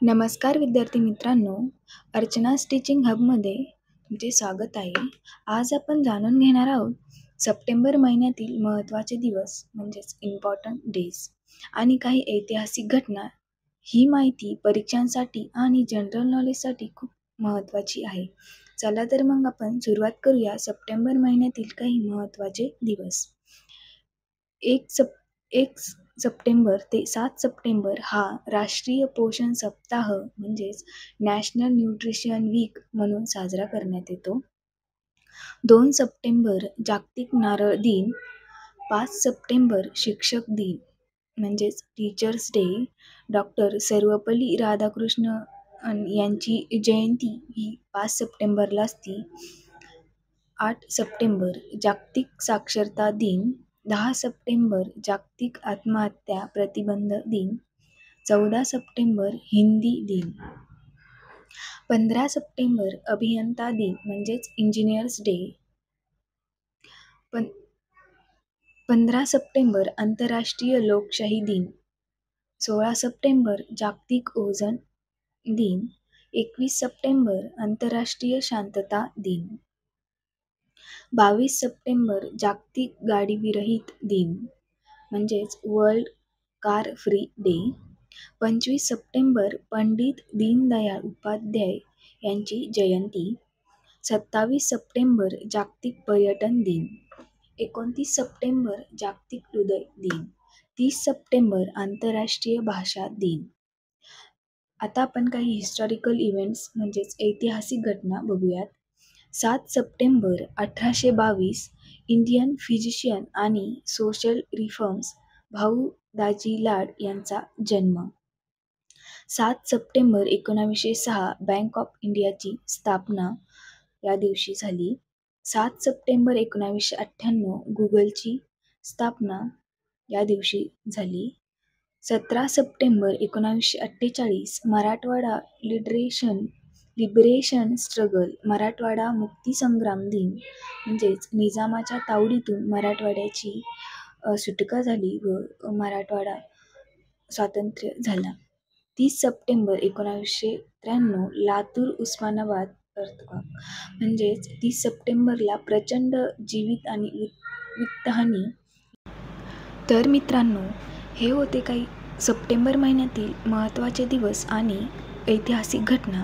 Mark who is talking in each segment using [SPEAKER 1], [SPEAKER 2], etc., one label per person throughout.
[SPEAKER 1] नमस्कार विद्यार्थी मित्रांनो, अर्चना टीचिंग हबमध्ये तुमचे स्वागत आहे. आज आपण जाणून घेणार आहोत सप्टेंबर महिन्यातील महत्त्वाचे दिवस म्हणजेच इम्पॉर्टंट डेज आणि काही ऐतिहासिक घटना. ही माहिती परीक्षांसाठी आणि जनरल नॉलेजसाठी खूप महत्त्वाची आहे. चला तर मग आपण सुरुवात करूया सप्टेंबर महिन्यातील काही महत्त्वाचे दिवस. 1 सप्टेंबर ते 7 सप्टेंबर हा राष्ट्रीय पोषण सप्ताह म्हणजेच नॅशनल न्यूट्रिशन वीक म्हणून साजरा करण्यात येतो. 2 सप्टेंबर जागतिक नारळ दिन. 5 सप्टेंबर शिक्षक दिन म्हणजेच teachers day. Doctor Sarvepalli Radhakrishnan यांची जयंती ही 5 सप्टेंबरला असते. 8 सप्टेंबर जागतिक साक्षरता दिन. 10 सप्टेंबर जागतिक आत्महत्या प्रतिबंध दिन. 14 सप्टेंबर हिंदी दिन. 15 सप्टेंबर अभियंता दिन म्हणजेच इंजिनियर्स डे. 15 सप्टेंबर आंतरराष्ट्रीय लोकशाही दिन. 16 सप्टेंबर जागतिक ओझोन दिन. 21 सप्टेंबर आंतरराष्ट्रीय शांतता दिन. 22 सप्टेंबर जागतिक गाडीविरहित दिन म्हणजेच वर्ल्ड कार फ्री डे. 25 सप्टेंबर पंडित दीनदयाळ उपाध्याय यांची जयंती. 27 सप्टेंबर जागतिक पर्यटन दिन. 29 सप्टेंबर जागतिक हृदय दिन. 30 सप्टेंबर आंतरराष्ट्रीय भाषा दिन. आता आपण काही हिस्टॉरिकल इव्हेंट्स म्हणजेच ऐतिहासिक घटना बघूयात. 7 सप्टेंबर 1822 इंडियन फिजिशियन आणि सोशल रिफॉर्म्स भाऊ दाजी लाड यांचा जन्म. 7 सप्टेंबर 1906 बँक ऑफ इंडियाची स्थापना या दिवशी झाली. 7 सप्टेंबर 1998 गुगलची स्थापना या दिवशी झाली. 17 September 1948 Marathwada liberation struggle Marathwada मुक्तीसंग्राम दिन म्हणजेच निजामाच्या तावडीतून मराठवाड्याची सुटका झाली व मराठवाडा स्वातंत्र्य झाला. 30 सप्टेंबर 1993 लातूर उस्मानाबाद अर्थक्वेक म्हणजेच 30 सप्टेंबरला प्रचंड जीवित आणि वित्तहानी. तर मित्रांनो, हे होते काही सप्टेंबर महिन्यातील महत्त्वाचे दिवस आणि ऐतिहासिक घटना.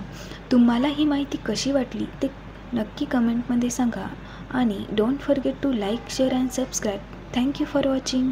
[SPEAKER 1] तुम्हाला ही माहिती कशी वाटली ते नक्की कमेंटमध्ये सांगा आणि don't forget to like, share and subscribe. Thank you for watching.